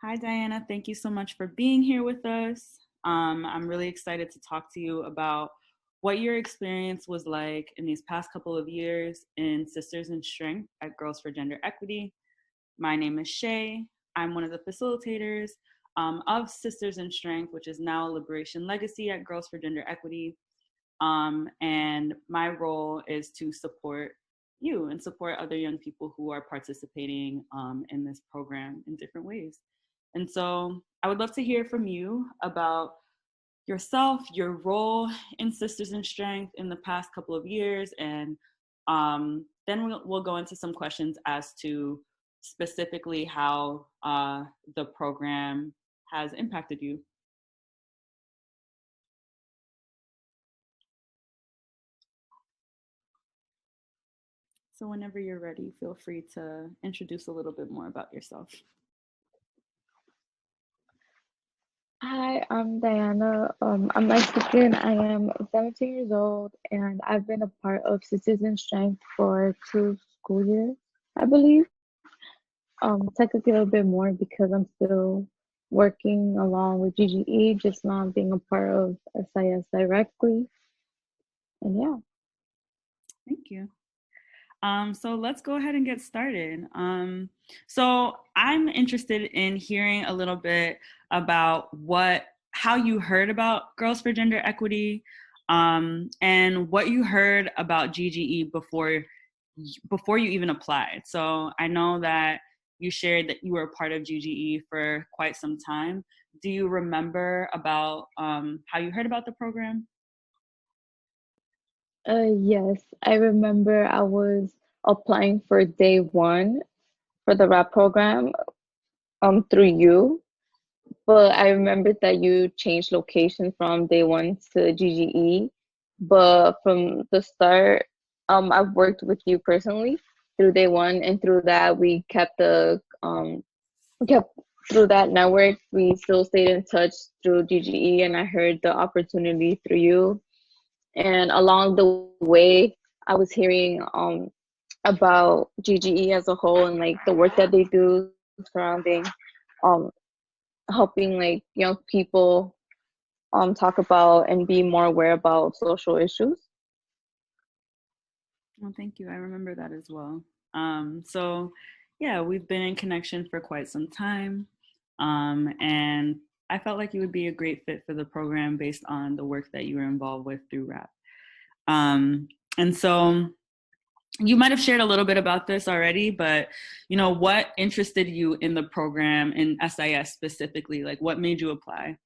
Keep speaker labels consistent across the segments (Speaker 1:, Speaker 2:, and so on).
Speaker 1: Hi, Diana. Thank you so much for being here with us. I'm really excited to talk to you about what your experience was like in these past couple of years in Sisters in Strength at Girls for Gender Equity. My name is Shay. I'm one of the facilitators of Sisters in Strength, which is now Liberation Legacy at Girls for Gender Equity. And my role is to support you and support other young people who are participating in this program in different ways. And so I would love to hear from you about yourself, your role in Sisters in Strength in the past couple of years, and then we'll go into some questions as to specifically how the program has impacted you. So whenever you're ready, feel free to introduce a little bit more about yourself.
Speaker 2: Hi, I'm Diana. I'm Mexican. I am 17 years old, and I've been a part of Citizen Strength for 2 school years, I believe. Technically a little bit more because I'm still working along with GGE, just not being a part of SIS directly. And yeah.
Speaker 1: Thank you. So let's go ahead and get started. So I'm interested in hearing a little bit about how you heard about Girls for Gender Equity, and what you heard about GGE before you even applied. So I know that you shared that you were a part of GGE for quite some time. Do you remember about how you heard about the program?
Speaker 2: Yes, I remember I was applying for day one for the rap program through you. But I remember that you changed location from day one to GGE. But from the start, I've worked with you personally through day one, and through that we kept through that network. We still stayed in touch through GGE, and I heard the opportunity through you. And along the way, I was hearing about GGE as a whole and like the work that they do surrounding um helping like young people talk about and be more aware about social issues.
Speaker 1: Well, thank you. I remember that as well. So, yeah, we've been in connection for quite some time. And I felt like you would be a great fit for the program based on the work that you were involved with through RAP. And so you might have shared a little bit about this already, but what interested you in the program in SIS specifically? Like what made you apply?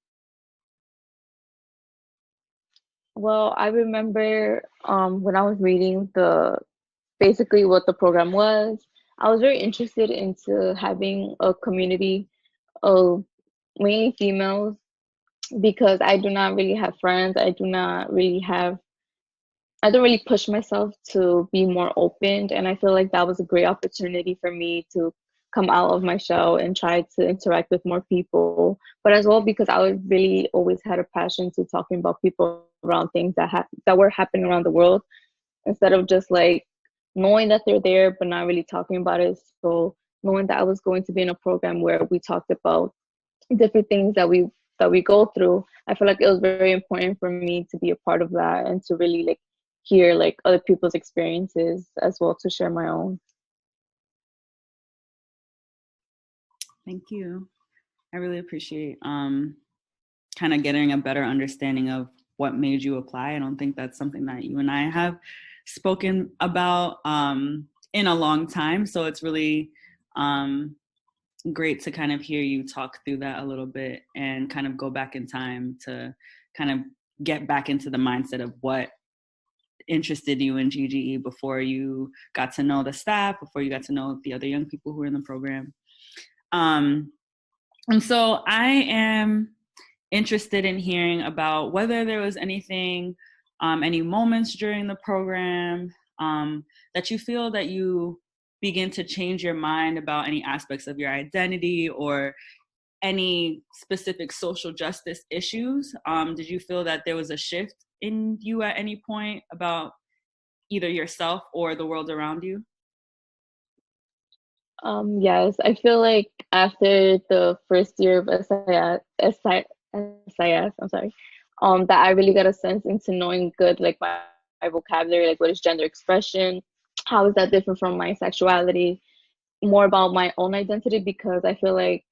Speaker 2: Well, I remember when I was reading the basically what the program was, I was very interested into having a community of mainly females because I do not really have friends. I don't really push myself to be more open. And I feel like that was a great opportunity for me to come out of my shell and try to interact with more people. But as well, because I was really always had a passion to talking about people around things that were happening around the world instead of just like knowing that they're there, but not really talking about it. So knowing that I was going to be in a program where we talked about different things that we go through, I feel like it was very important for me to be a part of that and to really like hear like other people's experiences as well to share my own.
Speaker 1: Thank you. I really appreciate kind of getting a better understanding of what made you apply. I don't think that's something that you and I have spoken about in a long time. So it's really great to kind of hear you talk through that a little bit and kind of go back in time to kind of get back into the mindset of what interested you in GGE before you got to know the staff, before you got to know the other young people who were in the program. Um, and so I am interested in hearing about whether there was anything, any moments during the program that you feel that you begin to change your mind about any aspects of your identity or any specific social justice issues. Did you feel that there was a shift in you at any point about either yourself or the world around you?
Speaker 2: Yes, I feel like after the first year of SIS, I'm sorry, that I really got a sense into knowing good, like my vocabulary, like what is gender expression, how is that different from my sexuality, more about my own identity, because I feel like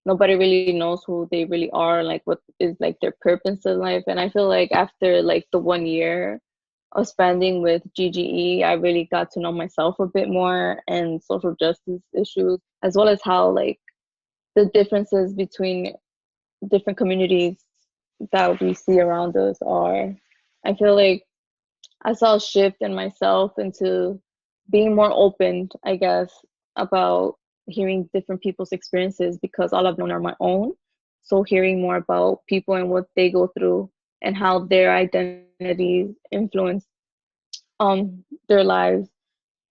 Speaker 2: nobody really knows who they really are, like what is like their purpose in life. And I feel like after like the 1 year of spending with GGE, I really got to know myself a bit more and social justice issues, as well as how like the differences between different communities that we see around us are. I feel like I saw a shift in myself into being more open, I guess, about hearing different people's experiences because all I've known are my own. So hearing more about people and what they go through and how their identities influence their lives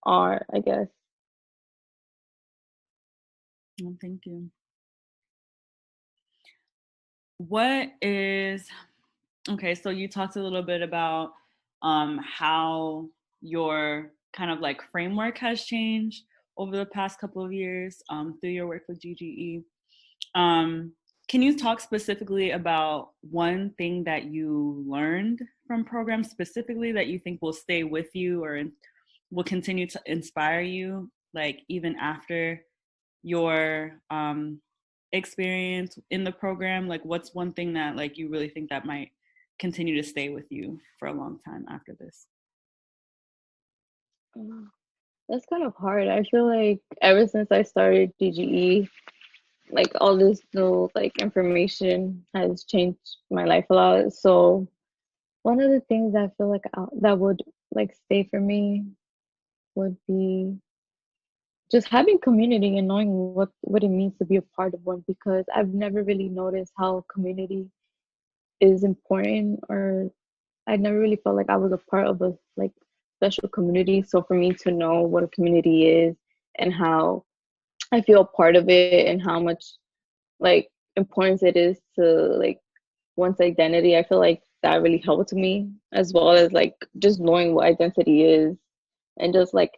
Speaker 2: are, I guess.
Speaker 1: Well, thank you. What is okay? So you talked a little bit about how your kind of like framework has changed over the past couple of years through your work with GGE. Um, can you talk specifically about one thing that you learned from programs specifically that you think will stay with you or will continue to inspire you, like even after your experience in the program? Like, what's one thing that like you really think that might continue to stay with you for a long time after this?
Speaker 2: Mm, That's kind of hard. I feel like ever since I started GGE, like all this new like information has changed my life a lot. So one of the things I feel like that would like stay for me would be just having community and knowing what it means to be a part of one, because I've never really noticed how community is important, or I never really felt like I was a part of a like special community. So for me to know what a community is and how I feel a part of it and how much like importance it is to like one's identity, I feel like that really helped me, as well as like just knowing what identity is and just like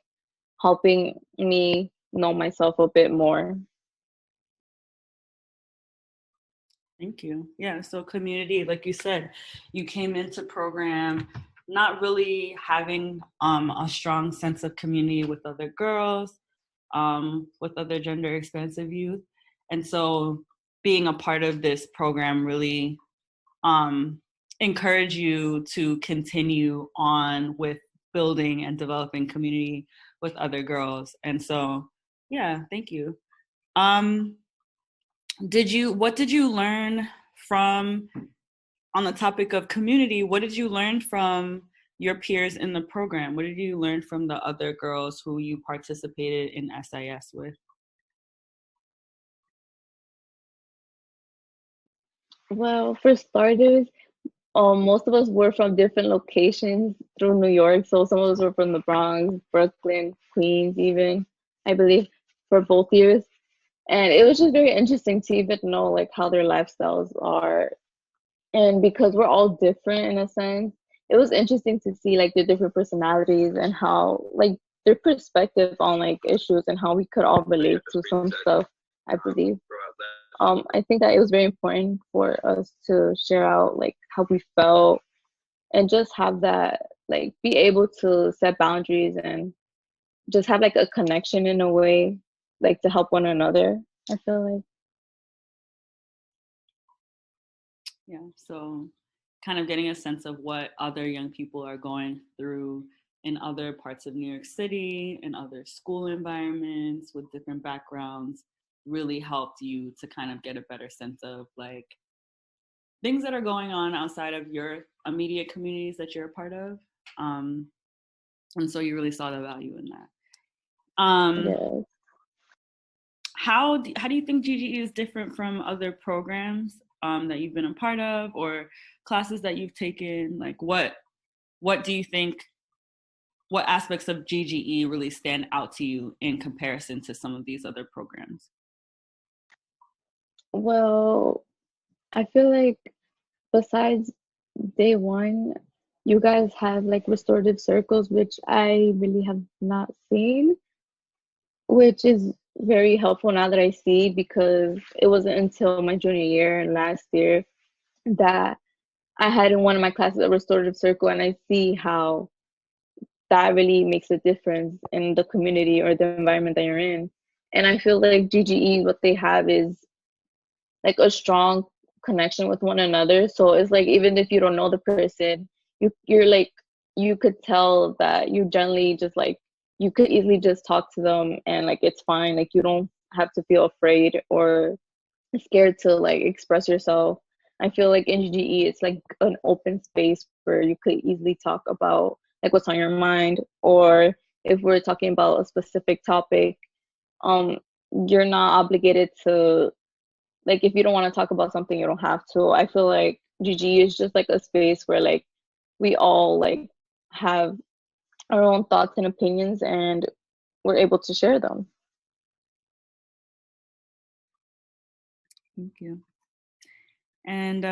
Speaker 2: helping me know myself a bit more.
Speaker 1: Thank you. Yeah, so community, like you said, you came into program not really having a strong sense of community with other girls, with other gender expansive youth. And so being a part of this program really um, encourage you to continue on with building and developing community with other girls. And so, yeah, thank you. Um, what did you learn from, on the topic of community, what did you learn from your peers in the program? What did you learn from the other girls who you participated in SIS with?
Speaker 2: Well, for starters, most of us were from different locations through New York. So some of us were from the Bronx, Brooklyn, Queens, even, I believe, for both years. And it was just very interesting to even know like how their lifestyles are. And because we're all different in a sense, it was interesting to see like the different personalities and how like their perspective on like issues and how we could all relate to some stuff, I believe. I think that it was very important for us to share out like how we felt and just have that like be able to set boundaries and just have like a connection in a way, like to help one another, I feel like.
Speaker 1: Yeah, so kind of getting a sense of what other young people are going through in other parts of New York City and other school environments with different backgrounds really helped you to kind of get a better sense of like things that are going on outside of your immediate communities that you're a part of. Um, and so you really saw the value in that. Um,
Speaker 2: Yes.
Speaker 1: how do you think GGE is different from other programs that you've been a part of or classes that you've taken? Like what do you think? What aspects of GGE really stand out to you in comparison to some of these other programs?
Speaker 2: Well, I feel like besides day one, you guys have like restorative circles, which I really have not seen, which is very helpful now that I see, because it wasn't until my junior year and last year that I had in one of my classes a restorative circle, and I see how that really makes a difference in the community or the environment that you're in. And I feel like GGE, what they have is like a strong connection with one another. So it's like even if you don't know the person, you're like you could tell that you generally just like you could easily just talk to them and like it's fine. Like you don't have to feel afraid or scared to like express yourself. I feel like in GGE it's like an open space where you could easily talk about like what's on your mind, or if we're talking about a specific topic, um you're not obligated to, like if you don't want to talk about something you don't have to. I feel like GG is just like a space where like we all like have our own thoughts and opinions and we're able to share them.
Speaker 1: Thank you. And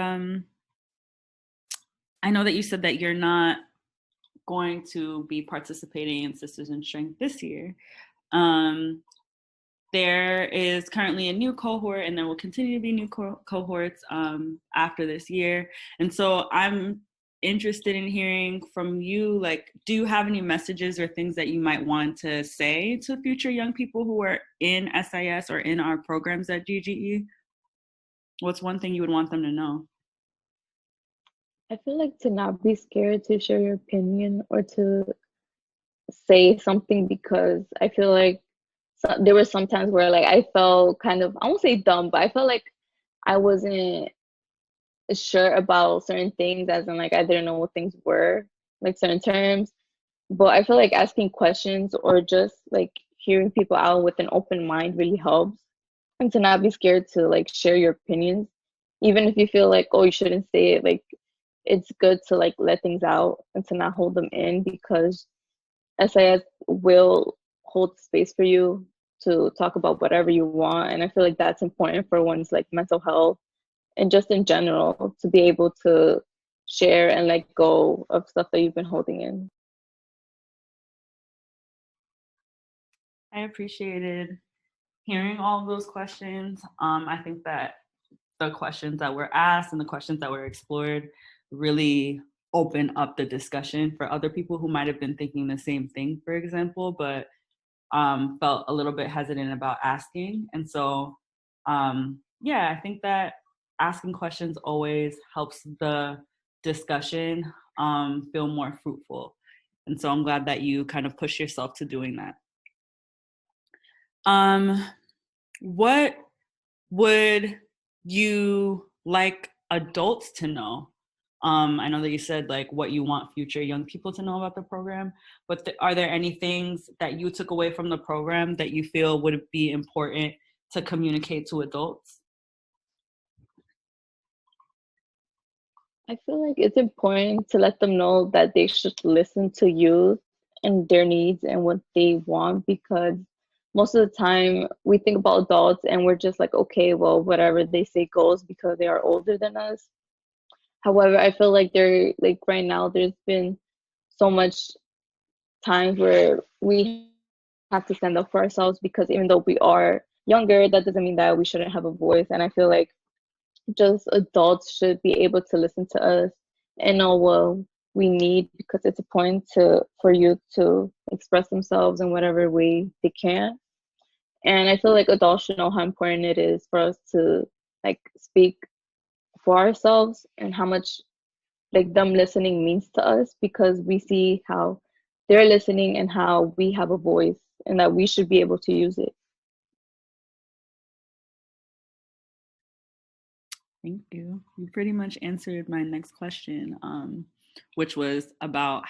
Speaker 1: I know that you said that you're not going to be participating in Sisters in Strength this year. Um, there is currently a new cohort, and there will continue to be new cohorts after this year. And so I'm interested in hearing from you, like, do you have any messages or things that you might want to say to future young people who are in SIS or in our programs at GGE? What's one thing you would want them to know?
Speaker 2: I feel like to not be scared to share your opinion or to say something, because I feel like there were some times where like I felt kind of, I won't say dumb, but I felt like I wasn't sure about certain things, as in like I didn't know what things were, like certain terms. But I feel like asking questions or just like hearing people out with an open mind really helps. And to not be scared to like share your opinions, even if you feel like, oh, you shouldn't say it, like it's good to like let things out and to not hold them in, because SIS will hold space for you to talk about whatever you want. And I feel like that's important for one's like mental health and just in general, to be able to share and let go of stuff that you've been holding in.
Speaker 1: I appreciated hearing all of those questions. I think that the questions that were asked and the questions that were explored really open up the discussion for other people who might have been thinking the same thing, for example, but felt a little bit hesitant about asking. And so, yeah, I think that asking questions always helps the discussion feel more fruitful. And so I'm glad that you kind of push yourself to doing that. Um, what would you like adults to know? I know that you said like what you want future young people to know about the program, but are there any things that you took away from the program that you feel would be important to communicate to adults?
Speaker 2: I feel like it's important to let them know that they should listen to youth and their needs and what they want, because most of the time we think about adults and we're just like, okay, well, whatever they say goes because they are older than us. However, I feel like there, like right now, there's been so much times where we have to stand up for ourselves, because even though we are younger, that doesn't mean that we shouldn't have a voice. And I feel like just adults should be able to listen to us and know what we need, because it's important to for youth to express themselves in whatever way they can. And I feel like adults should know how important it is for us to like speak for ourselves, and how much like them listening means to us, because we see how they're listening and how we have a voice and that we should be able to use it.
Speaker 1: Thank you. You pretty much answered my next question, which was about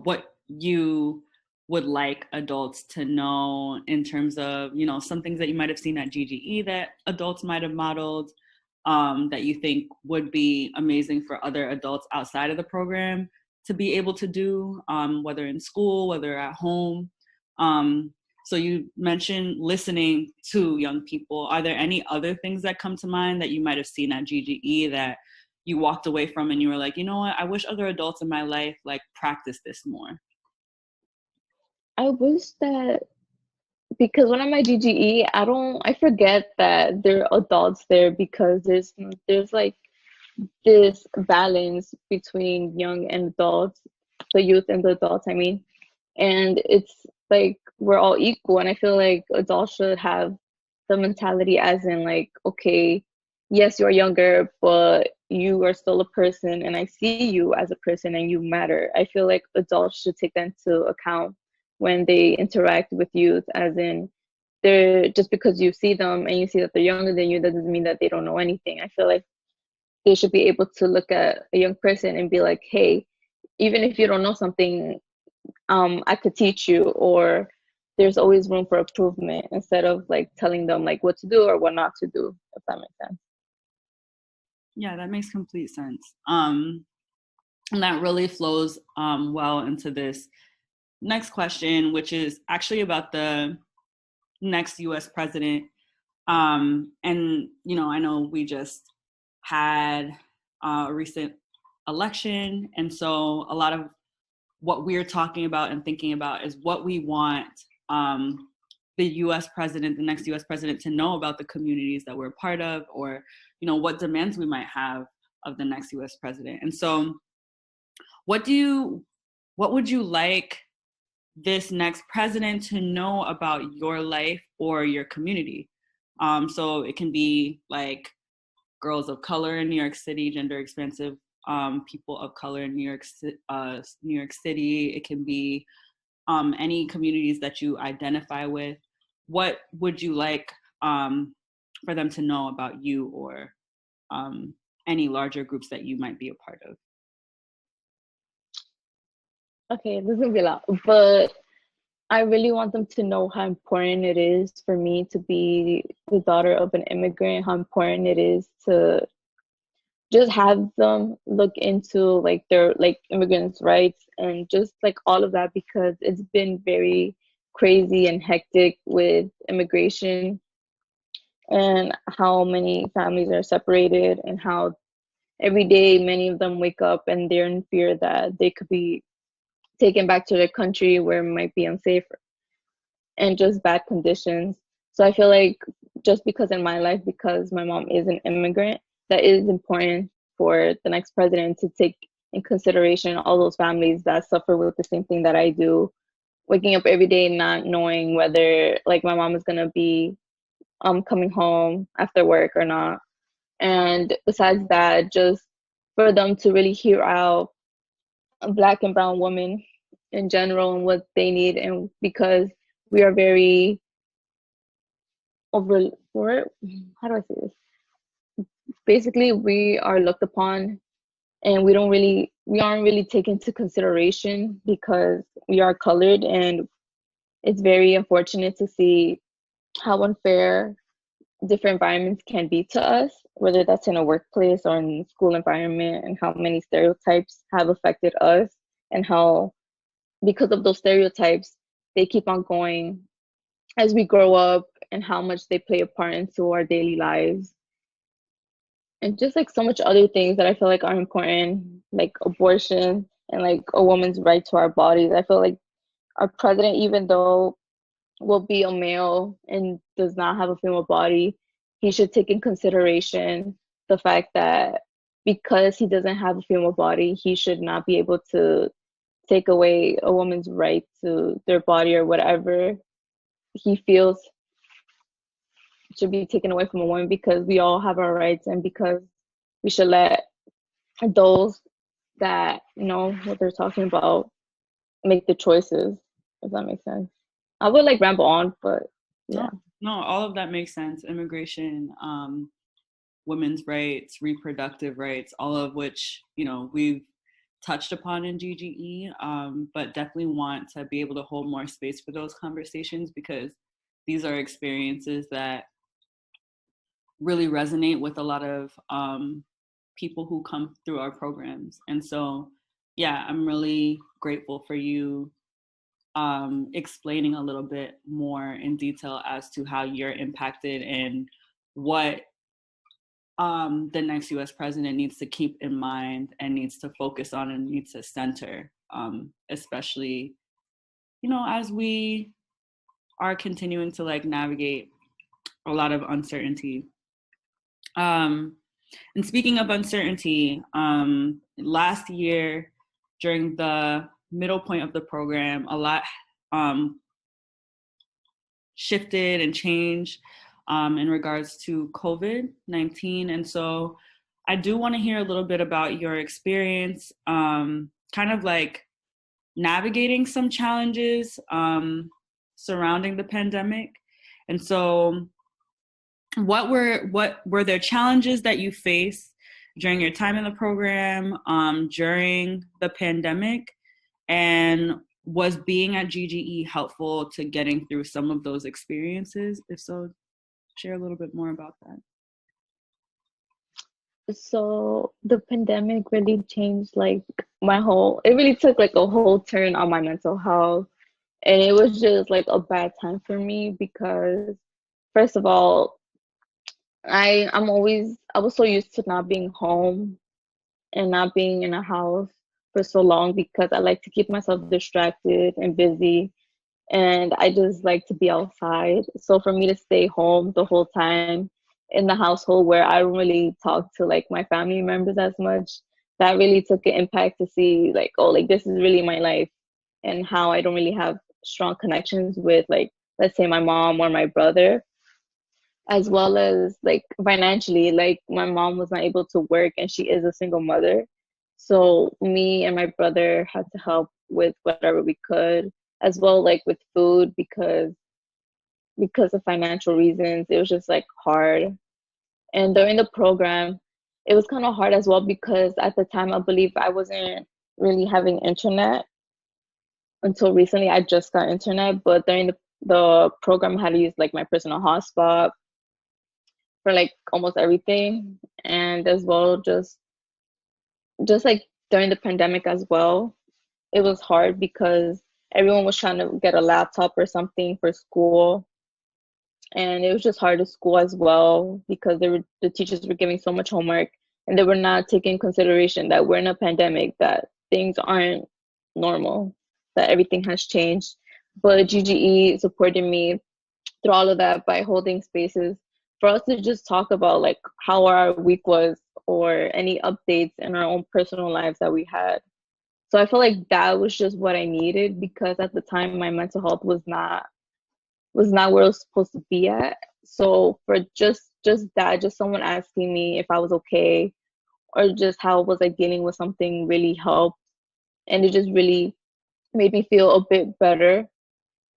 Speaker 1: what you would like adults to know in terms of, some things that you might have seen at GGE that adults might have modeled, that you think would be amazing for other adults outside of the program to be able to do, whether in school, whether at home. So you mentioned listening to young people. Are there any other things that come to mind that you might have seen at GGE that you walked away from and you were like, you know what, I wish other adults in my life like practice this more?
Speaker 2: I wish that because when I'm at GGE, I forget that there are adults there because there's like this balance between young and adults, the youth and the adults, I mean. And it's like we're all equal, and I feel like adults should have the mentality as in like, okay, yes, you're younger, but you are still a person, and I see you as a person and you matter. I feel like adults should take that into account when they interact with youth, as in they're just because you see them and you see that they're younger than you, that doesn't mean that they don't know anything. I feel like they should be able to look at a young person and be like, hey, even if you don't know something, I could teach you, or there's always room for improvement, instead of like telling them like what to do or what not to do, if that makes sense.
Speaker 1: Yeah, that makes complete sense. And that really flows well into this next question, which is actually about the next US president. And, you know, I know we just had a recent election. And so a lot of what we're talking about and thinking about is what we want the US president, the next US president, to know about the communities that we're a part of, or, you know, what demands we might have of the next US president. And so what would you like this next president to know about your life or your community? So it can be like girls of color in New York City, gender expansive people of color in New York City. It can be any communities that you identify with. What would you like for them to know about you, or any larger groups that you might be a part of?
Speaker 2: Okay, this is gonna be a lot, but I really want them to know how important it is for me to be the daughter of an immigrant, how important it is to just have them look into like their like immigrants' rights and just like all of that, because it's been very crazy and hectic with immigration, and how many families are separated, and how every day many of them wake up and they're in fear that they could be taken back to their country where it might be unsafe and just bad conditions. So I feel like just because in my life, because my mom is an immigrant, that is important for the next president to take in consideration all those families that suffer with the same thing that I do, waking up every day not knowing whether like my mom is gonna be coming home after work or not. And besides that, just for them to really hear out Black and brown women in general and what they need, and because we are very over, how do I say this? Basically, we are looked upon, and we aren't really taken into consideration because we are colored, and it's very unfortunate to see how unfair different environments can be to us, whether that's in a workplace or in school environment, and how many stereotypes have affected us, and how because of those stereotypes they keep on going as we grow up, and how much they play a part into our daily lives, and just like so much other things that I feel like are important, like abortion and like a woman's right to our bodies. I feel like our president, even though will be a male and does not have a female body, he should take in consideration the fact that because he doesn't have a female body, he should not be able to take away a woman's right to their body, or whatever he feels should be taken away from a woman, because we all have our rights, and because we should let those that know what they're talking about make the choices, if that makes sense. I would like ramble on, but
Speaker 1: No,
Speaker 2: yeah.
Speaker 1: no, all of that makes sense. Immigration, women's rights, reproductive rights, all of which, you know, we've touched upon in GGE, but definitely want to be able to hold more space for those conversations, because these are experiences that really resonate with a lot of people who come through our programs. And so, yeah, I'm really grateful for you explaining a little bit more in detail as to how you're impacted, and what the next US president needs to keep in mind and needs to focus on and needs to center, especially, you know, as we are continuing to like navigate a lot of uncertainty. And speaking of uncertainty, last year during the middle point of the program, a lot shifted and changed in regards to COVID-19. And so I do want to hear a little bit about your experience, kind of like navigating some challenges surrounding the pandemic. And so what were there challenges that you faced during your time in the program, during the pandemic, and was being at GGE helpful to getting through some of those experiences? If so, share a little bit more about that.
Speaker 2: So the pandemic really changed like it really took like a whole turn on my mental health. And it was just like a bad time for me because first of all, I was so used to not being home and not being in a house for so long because I like to keep myself distracted and busy, and I just like to be outside. So for me to stay home the whole time in the household where I don't really talk to like my family members as much, that really took an impact to see like, oh, like this is really my life and how I don't really have strong connections with like, let's say my mom or my brother, as well as like financially, like my mom was not able to work and she is a single mother. So me and my brother had to help with whatever we could, as well like with food because of financial reasons. It was just like hard. And during the program, it was kind of hard as well because at the time I believe I wasn't really having internet until recently. I just got internet, but during the program I had to use like my personal hotspot for like almost everything. And as well just like during the pandemic as well, it was hard because everyone was trying to get a laptop or something for school, and it was just hard to school as well because the teachers were giving so much homework and they were not taking consideration that we're in a pandemic, that things aren't normal, that everything has changed. But GGE supported me through all of that by holding spaces for us to just talk about like how our week was or any updates in our own personal lives that we had. So I feel like that was just what I needed because at the time my mental health was not where it was supposed to be at. So for just that, just someone asking me if I was okay or just how was I dealing with something really helped. And it just really made me feel a bit better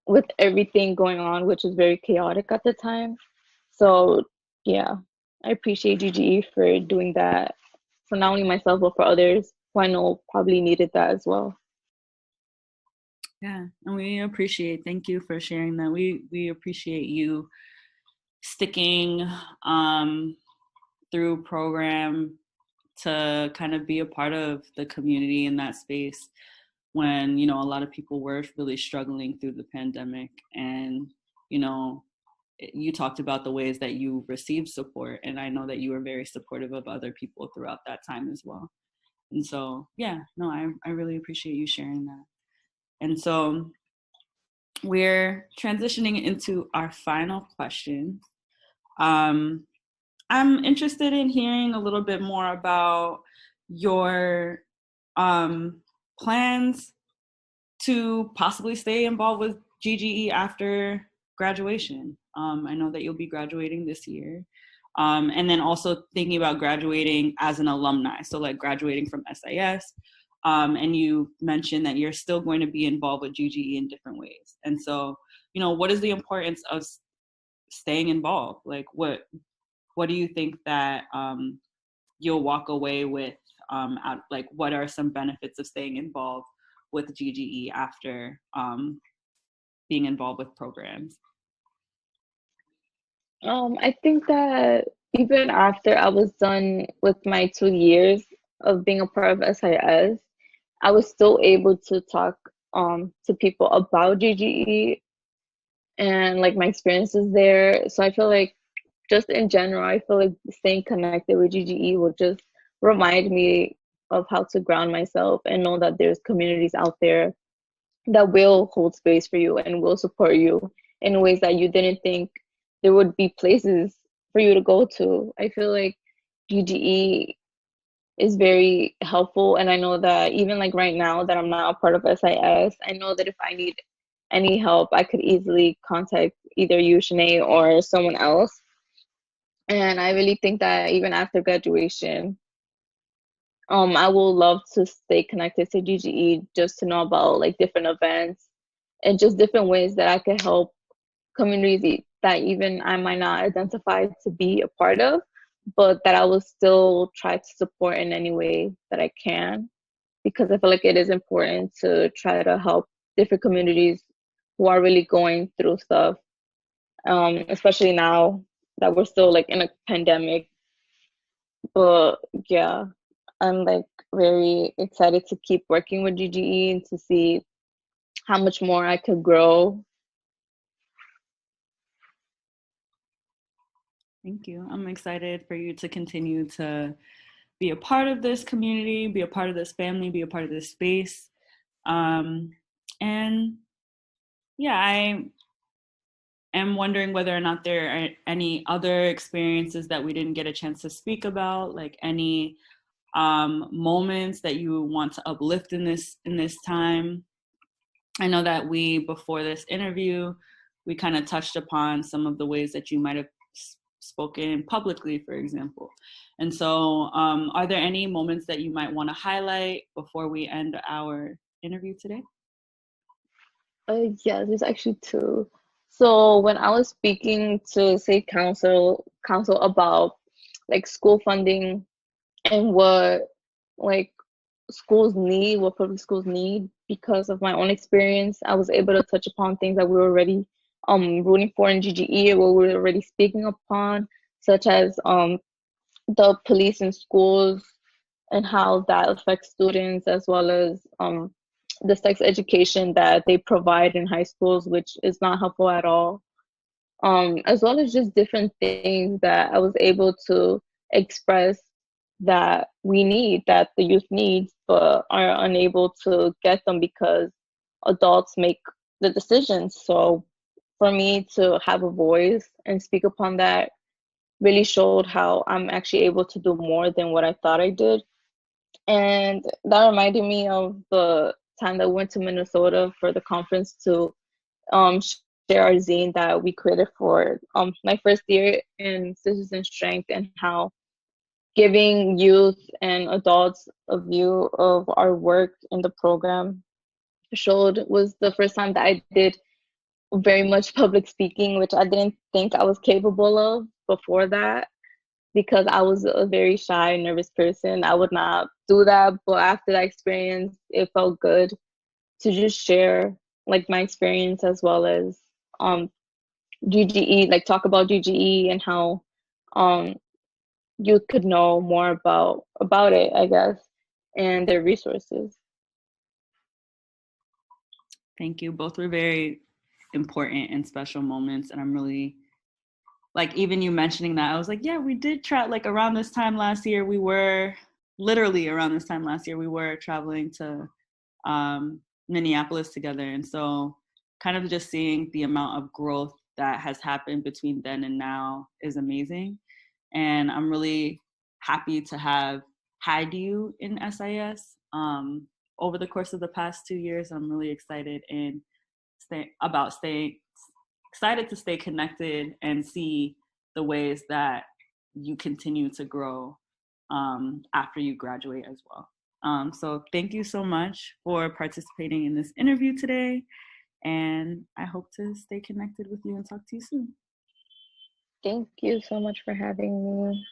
Speaker 2: with everything going on, which was very chaotic at the time. So yeah, I appreciate GGE for doing that for not only myself but for others who I know probably needed that as well.
Speaker 1: Yeah, and we appreciate. Thank you for sharing that. We appreciate you sticking through program to kind of be a part of the community in that space when a lot of people were really struggling through the pandemic. And you talked about the ways that you received support, and I know that you were very supportive of other people throughout that time as well. And so yeah, no, I really appreciate you sharing that. And so we're transitioning into our final question. I'm interested in hearing a little bit more about your plans to possibly stay involved with GGE after graduation. I know that you'll be graduating this year. And then also thinking about graduating as an alumni, so like graduating from SIS. And you mentioned that you're still going to be involved with GGE in different ways. And so, what is the importance of staying involved? Like, what do you think that you'll walk away with? Like, what are some benefits of staying involved with GGE after being involved with programs?
Speaker 2: I think that even after I was done with my 2 years of being a part of SIS, I was still able to talk to people about GGE and like my experiences there. So I feel like just in general, I feel like staying connected with GGE will just remind me of how to ground myself and know that there's communities out there that will hold space for you and will support you in ways that you didn't think there would be places for you to go to. I feel like GGE is very helpful, and I know that even like right now that I'm not a part of SIS, I know that if I need any help, I could easily contact either you, Shanae, or someone else. And I really think that even after graduation, I will love to stay connected to GGE just to know about like different events and just different ways that I could help communities that even I might not identify to be a part of, but that I will still try to support in any way that I can, because I feel like it is important to try to help different communities who are really going through stuff, especially now that we're still like in a pandemic. But yeah, I'm like very excited to keep working with GGE and to see how much more I could grow.
Speaker 1: Thank you. I'm excited for you to continue to be a part of this community, be a part of this family, be a part of this space. And yeah, I am wondering whether or not there are any other experiences that we didn't get a chance to speak about, like any moments that you want to uplift in this time. I know that we, before this interview, we kind of touched upon some of the ways that you might have spoken publicly, for example. And so, are there any moments that you might want to highlight before we end our interview today?
Speaker 2: Yeah, there's actually two. So when I was speaking to state council about like school funding and what like schools need, what public schools need, because of my own experience, I was able to touch upon things that we were already rooting for in GGE, what we were already speaking upon, such as the police in schools and how that affects students, as well as the sex education that they provide in high schools, which is not helpful at all. As well as just different things that I was able to express that we need, that the youth needs, but are unable to get them because adults make the decisions. So for me to have a voice and speak upon that really showed how I'm actually able to do more than what I thought I did. And that reminded me of the time that we went to Minnesota for the conference to um, share our zine that we created for my first year in Sisters in Strength, and how giving youth and adults a view of our work in the program showed was the first time that I did very much public speaking, which I didn't think I was capable of before that, because I was a very shy, nervous person. I would not do that. But after that experience, it felt good to just share like my experience, as well as um GGE, like talk about GGE and how um you could know more about it, I guess, and their resources.
Speaker 1: Thank you. Both were very important and special moments, and I'm really like, even you mentioning that, I was like, yeah, we did try, like around this time last year, we were literally around this time last year, we were traveling to Minneapolis together. And so kind of just seeing the amount of growth that has happened between then and now is amazing. And I'm really happy to have had you in SIS over the course of the past 2 years. I'm really excited and staying excited to stay connected and see the ways that you continue to grow after you graduate as well. So thank you so much for participating in this interview today. And I hope to stay connected with you and talk to you soon.
Speaker 2: Thank you so much for having me.